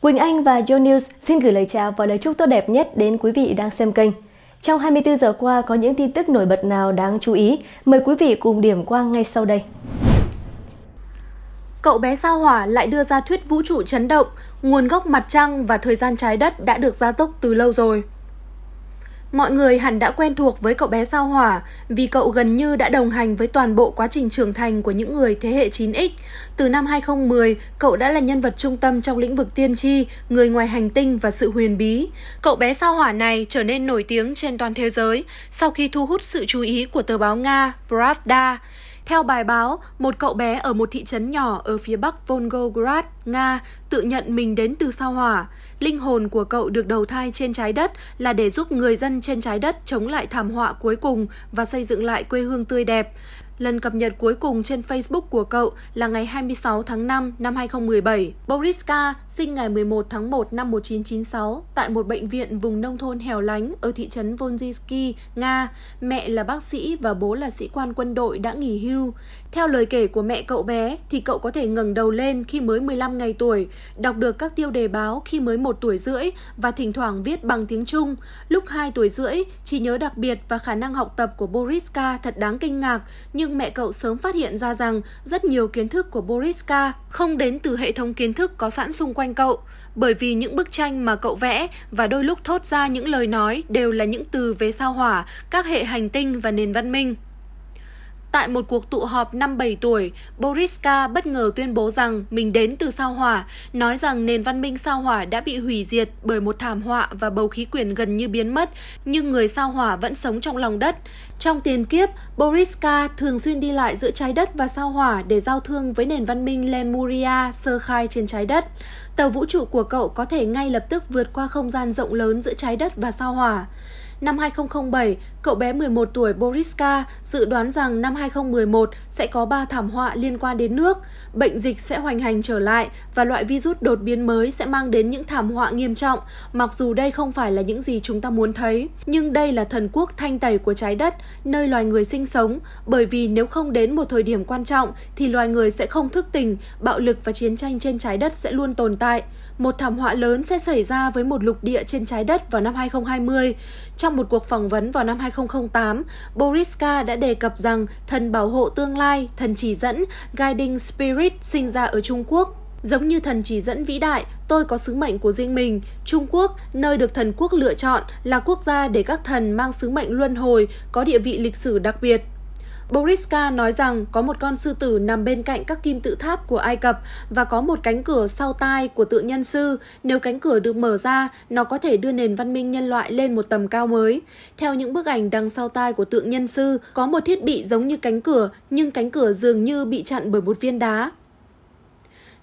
Quỳnh Anh và Yo News xin gửi lời chào và lời chúc tốt đẹp nhất đến quý vị đang xem kênh. Trong 24 giờ qua có những tin tức nổi bật nào đáng chú ý? Mời quý vị cùng điểm qua ngay sau đây. Cậu bé sao Hỏa lại đưa ra thuyết vũ trụ chấn động, nguồn gốc mặt trăng và thời gian trái đất đã được gia tốc từ lâu rồi. Mọi người hẳn đã quen thuộc với cậu bé sao Hỏa vì cậu gần như đã đồng hành với toàn bộ quá trình trưởng thành của những người thế hệ 9X. Từ năm 2010, cậu đã là nhân vật trung tâm trong lĩnh vực tiên tri, người ngoài hành tinh và sự huyền bí. Cậu bé sao Hỏa này trở nên nổi tiếng trên toàn thế giới sau khi thu hút sự chú ý của tờ báo Nga Pravda. Theo bài báo, một cậu bé ở một thị trấn nhỏ ở phía bắc Volgograd, Nga, tự nhận mình đến từ sao Hỏa. Linh hồn của cậu được đầu thai trên trái đất là để giúp người dân trên trái đất chống lại thảm họa cuối cùng và xây dựng lại quê hương tươi đẹp. Lần cập nhật cuối cùng trên Facebook của cậu là ngày 26 tháng 5 năm 2017. Boriska sinh ngày 11 tháng 1 năm 1996 tại một bệnh viện vùng nông thôn hẻo lánh ở thị trấn Volzhsky, Nga. Mẹ là bác sĩ và bố là sĩ quan quân đội đã nghỉ hưu. Theo lời kể của mẹ cậu bé thì cậu có thể ngẩng đầu lên khi mới 15 ngày tuổi, đọc được các tiêu đề báo khi mới 1 tuổi rưỡi và thỉnh thoảng viết bằng tiếng Trung. Lúc 2 tuổi rưỡi, trí nhớ đặc biệt và khả năng học tập của Boriska thật đáng kinh ngạc, nhưng mẹ cậu sớm phát hiện ra rằng rất nhiều kiến thức của Boriska không đến từ hệ thống kiến thức có sẵn xung quanh cậu, bởi vì những bức tranh mà cậu vẽ và đôi lúc thốt ra những lời nói đều là những từ về sao Hỏa, các hệ hành tinh và nền văn minh. Tại một cuộc tụ họp năm 7 tuổi, Boriska bất ngờ tuyên bố rằng mình đến từ sao Hỏa, nói rằng nền văn minh sao Hỏa đã bị hủy diệt bởi một thảm họa và bầu khí quyển gần như biến mất, nhưng người sao Hỏa vẫn sống trong lòng đất. Trong tiền kiếp, Boriska thường xuyên đi lại giữa trái đất và sao Hỏa để giao thương với nền văn minh Lemuria sơ khai trên trái đất. Tàu vũ trụ của cậu có thể ngay lập tức vượt qua không gian rộng lớn giữa trái đất và sao Hỏa. Năm 2007, cậu bé 11 tuổi Boriska dự đoán rằng năm 2011 sẽ có 3 thảm họa liên quan đến nước, bệnh dịch sẽ hoành hành trở lại và loại virus đột biến mới sẽ mang đến những thảm họa nghiêm trọng, mặc dù đây không phải là những gì chúng ta muốn thấy. Nhưng đây là thần quốc thanh tẩy của trái đất, nơi loài người sinh sống, bởi vì nếu không đến một thời điểm quan trọng thì loài người sẽ không thức tỉnh, bạo lực và chiến tranh trên trái đất sẽ luôn tồn tại. Một thảm họa lớn sẽ xảy ra với một lục địa trên trái đất vào năm 2020. Trong một cuộc phỏng vấn vào năm 2008, Boriska đã đề cập rằng thần bảo hộ tương lai, thần chỉ dẫn, Guiding Spirit sinh ra ở Trung Quốc. Giống như thần chỉ dẫn vĩ đại, tôi có sứ mệnh của riêng mình. Trung Quốc, nơi được thần quốc lựa chọn, là quốc gia để các thần mang sứ mệnh luân hồi, có địa vị lịch sử đặc biệt. Boriska nói rằng có một con sư tử nằm bên cạnh các kim tự tháp của Ai Cập và có một cánh cửa sau tai của Tự Nhân Sư. Nếu cánh cửa được mở ra, nó có thể đưa nền văn minh nhân loại lên một tầm cao mới. Theo những bức ảnh đằng sau tai của Tự Nhân Sư, có một thiết bị giống như cánh cửa, nhưng cánh cửa dường như bị chặn bởi một viên đá.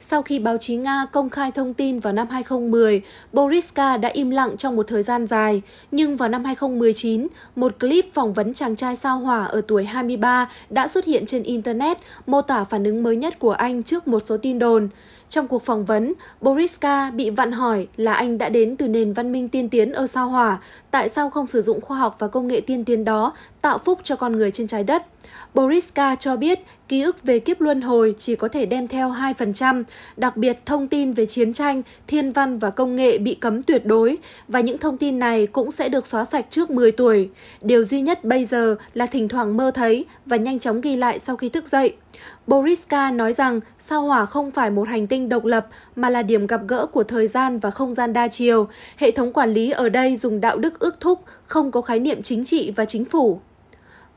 Sau khi báo chí Nga công khai thông tin vào năm 2010, Boriska đã im lặng trong một thời gian dài. Nhưng vào năm 2019, một clip phỏng vấn chàng trai sao Hỏa ở tuổi 23 đã xuất hiện trên Internet, mô tả phản ứng mới nhất của anh trước một số tin đồn. Trong cuộc phỏng vấn, Boriska bị vặn hỏi là anh đã đến từ nền văn minh tiên tiến ở sao Hỏa, tại sao không sử dụng khoa học và công nghệ tiên tiến đó tạo phúc cho con người trên trái đất. Boriska cho biết ký ức về kiếp luân hồi chỉ có thể đem theo 2%, đặc biệt thông tin về chiến tranh, thiên văn và công nghệ bị cấm tuyệt đối, và những thông tin này cũng sẽ được xóa sạch trước 10 tuổi. Điều duy nhất bây giờ là thỉnh thoảng mơ thấy và nhanh chóng ghi lại sau khi thức dậy. Boriska nói rằng sao Hỏa không phải một hành tinh độc lập mà là điểm gặp gỡ của thời gian và không gian đa chiều. Hệ thống quản lý ở đây dùng đạo đức ước thúc, không có khái niệm chính trị và chính phủ.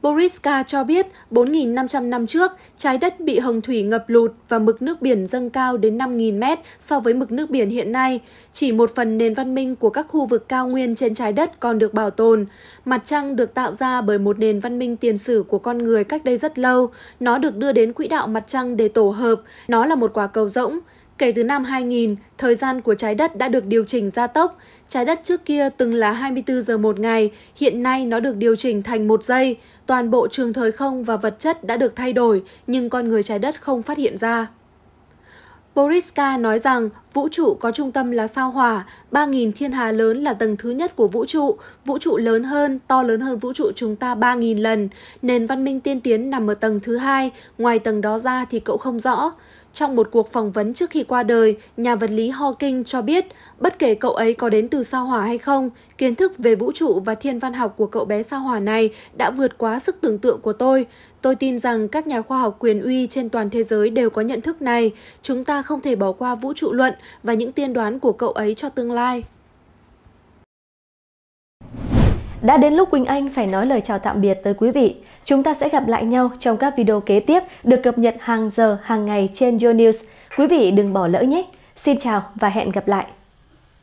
Boriska cho biết 4.500 năm trước, trái đất bị hồng thủy ngập lụt và mực nước biển dâng cao đến 5.000 mét so với mực nước biển hiện nay. Chỉ một phần nền văn minh của các khu vực cao nguyên trên trái đất còn được bảo tồn. Mặt trăng được tạo ra bởi một nền văn minh tiền sử của con người cách đây rất lâu. Nó được đưa đến quỹ đạo mặt trăng để tổ hợp. Nó là một quả cầu rỗng. Kể từ năm 2000, thời gian của trái đất đã được điều chỉnh gia tốc. Trái đất trước kia từng là 24 giờ một ngày, hiện nay nó được điều chỉnh thành 1 giây. Toàn bộ trường thời không và vật chất đã được thay đổi, nhưng con người trái đất không phát hiện ra. Boriska nói rằng vũ trụ có trung tâm là sao Hỏa, 3.000 thiên hà lớn là tầng thứ nhất của vũ trụ lớn hơn, to lớn hơn vũ trụ chúng ta 3.000 lần. Nền văn minh tiên tiến nằm ở tầng thứ 2, ngoài tầng đó ra thì cậu không rõ. Trong một cuộc phỏng vấn trước khi qua đời, nhà vật lý Hawking cho biết, bất kể cậu ấy có đến từ sao hỏa hay không, kiến thức về vũ trụ và thiên văn học của cậu bé sao hỏa này đã vượt quá sức tưởng tượng của tôi. Tôi tin rằng các nhà khoa học quyền uy trên toàn thế giới đều có nhận thức này. Chúng ta không thể bỏ qua vũ trụ luận và những tiên đoán của cậu ấy cho tương lai. Đã đến lúc Quỳnh Anh phải nói lời chào tạm biệt tới quý vị. Chúng ta sẽ gặp lại nhau trong các video kế tiếp được cập nhật hàng giờ, hàng ngày trên Yo News. Quý vị đừng bỏ lỡ nhé. Xin chào và hẹn gặp lại.